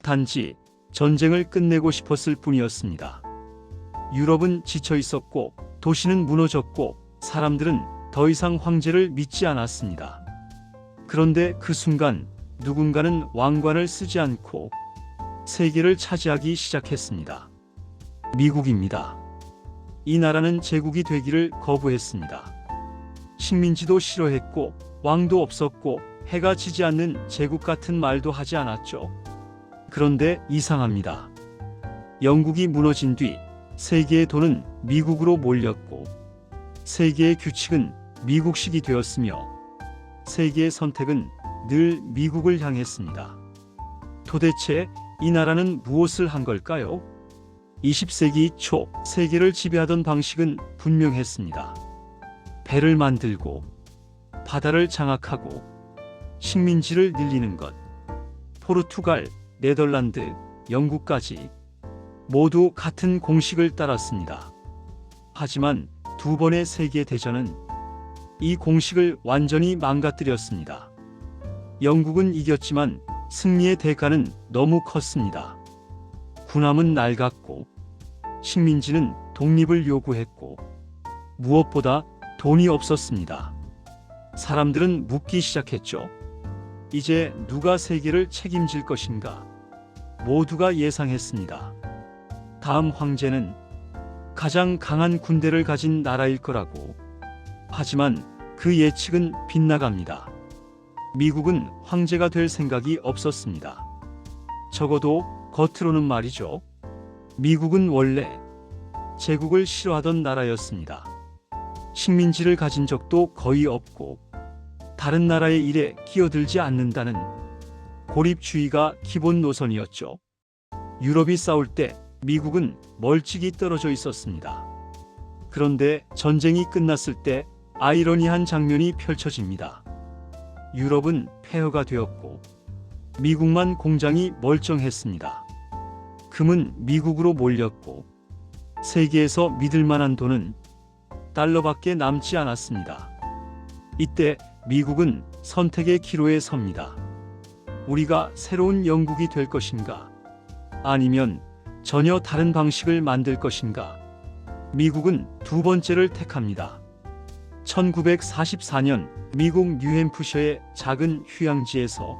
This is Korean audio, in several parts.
단지 전쟁을 끝내고 싶었을 뿐이었습니다. 유럽은 지쳐 있었고 도시는 무너졌고 사람들은 더 이상 황제를 믿지 않았습니다. 그런데 그 순간 누군가는 왕관을 쓰지 않고 세계를 차지하기 시작했습니다. 미국입니다. 이 나라는 제국이 되기를 거부했습니다. 식민지도 싫어했고 왕도 없었고 해가 지지 않는 제국 같은 말도 하지 않았죠. 그런데 이상합니다. 영국이 무너진 뒤 세계의 돈은 미국으로 몰렸고 세계의 규칙은 미국식이 되었으며 세계의 선택은 늘 미국을 향했습니다. 도대체 이 나라는 무엇을 한 걸까요? 20세기 초 세계를 지배하던 방식은 분명했습니다. 배를 만들고 바다를 장악하고 식민지를 늘리는 것. 포르투갈, 네덜란드, 영국까지 모두 같은 공식을 따랐습니다. 하지만 두 번의 세계대전은 이 공식을 완전히 망가뜨렸습니다. 영국은 이겼지만 승리의 대가는 너무 컸습니다. 군함은 낡았고 식민지는 독립을 요구했고 무엇보다 돈이 없었습니다. 사람들은 묻기 시작했죠. 이제 누가 세계를 책임질 것인가? 모두가 예상했습니다. 다음 황제는 가장 강한 군대를 가진 나라일 거라고. 하지만 그 예측은 빗나갑니다. 미국은 황제가 될 생각이 없었습니다. 적어도 겉으로는 말이죠. 미국은 원래 제국을 싫어하던 나라였습니다. 식민지를 가진 적도 거의 없고 다른 나라의 일에 끼어들지 않는다는 고립주의가 기본 노선이었죠. 유럽이 싸울 때 미국은 멀찍이 떨어져 있었습니다. 그런데 전쟁이 끝났을 때 아이러니한 장면이 펼쳐집니다. 유럽은 폐허가 되었고 미국만 공장이 멀쩡했습니다. 금은 미국으로 몰렸고 세계에서 믿을 만한 돈은 달러밖에 남지 않았습니다. 이때 미국은 선택의 기로에 섭니다. 우리가 새로운 영국이 될 것인가? 아니면 전혀 다른 방식을 만들 것인가? 미국은 두 번째를 택합니다. 1944년 미국 뉴햄프셔의 작은 휴양지에서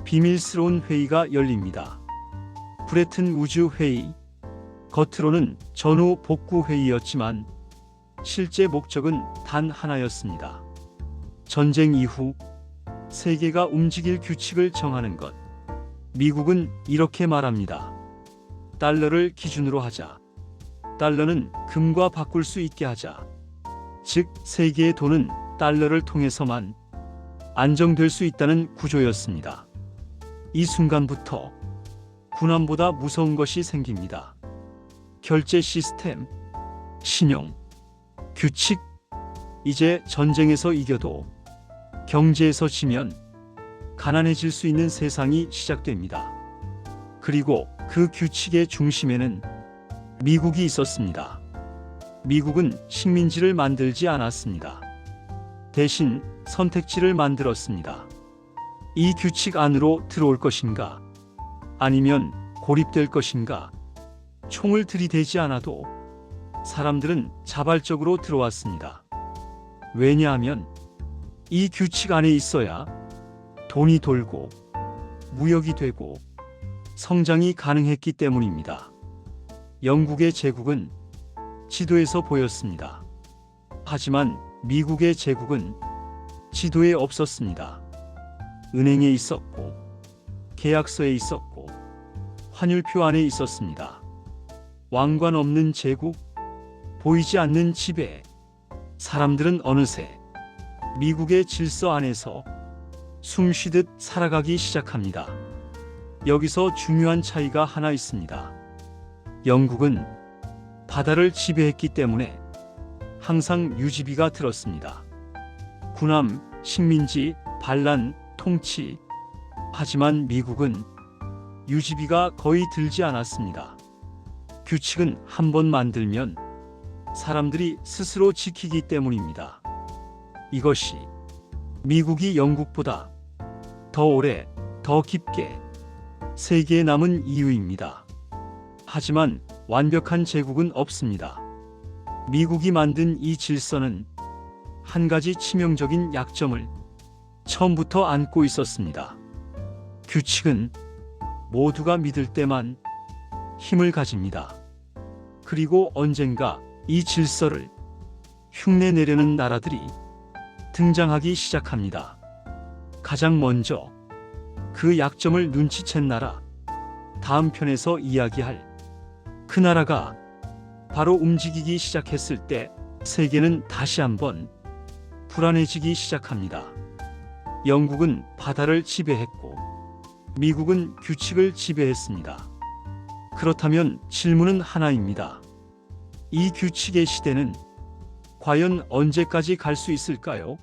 비밀스러운 회의가 열립니다. 브레튼 우즈 회의. 겉으로는 전후 복구 회의였지만 실제 목적은 단 하나였습니다. 전쟁 이후 세계가 움직일 규칙을 정하는 것. 미국은 이렇게 말합니다. 달러를 기준으로 하자. 달러는 금과 바꿀 수 있게 하자. 즉, 세계의 돈은 달러를 통해서만 안정될 수 있다는 구조였습니다. 이 순간부터 군함보다 무서운 것이 생깁니다. 결제 시스템, 신용, 규칙. 이제 전쟁에서 이겨도 경제에서 지면 가난해질 수 있는 세상이 시작됩니다. 그리고 그 규칙의 중심에는 미국이 있었습니다. 미국은 식민지를 만들지 않았습니다. 대신 선택지를 만들었습니다. 이 규칙 안으로 들어올 것인가? 아니면 고립될 것인가? 총을 들이대지 않아도 사람들은 자발적으로 들어왔습니다. 왜냐하면 이 규칙 안에 있어야 돈이 돌고 무역이 되고 성장이 가능했기 때문입니다. 영국의 제국은 지도에서 보였습니다. 하지만 미국의 제국은 지도에 없었습니다. 은행에 있었고 계약서에 있었고 환율표 안에 있었습니다. 왕관 없는 제국, 보이지 않는 지배. 사람들은 어느새 미국의 질서 안에서 숨 쉬듯 살아가기 시작합니다. 여기서 중요한 차이가 하나 있습니다. 영국은 바다를 지배했기 때문에 항상 유지비가 들었습니다. 군함, 식민지, 반란, 통치. 하지만 미국은 유지비가 거의 들지 않았습니다. 규칙은 한 번 만들면 사람들이 스스로 지키기 때문입니다. 이것이 미국이 영국보다 더 오래, 더 깊게 세계에 남은 이유입니다. 하지만 완벽한 제국은 없습니다. 미국이 만든 이 질서는 한 가지 치명적인 약점을 처음부터 안고 있었습니다. 규칙은 모두가 믿을 때만 힘을 가집니다. 그리고 언젠가 이 질서를 흉내내려는 나라들이 등장하기 시작합니다. 가장 먼저 그 약점을 눈치챈 나라, 다음 편에서 이야기할 그 나라가 바로 움직이기 시작했을 때 세계는 다시 한번 불안해지기 시작합니다. 영국은 바다를 지배했고 미국은 규칙을 지배했습니다. 그렇다면 질문은 하나입니다. 이 규칙의 시대는 과연 언제까지 갈 수 있을까요?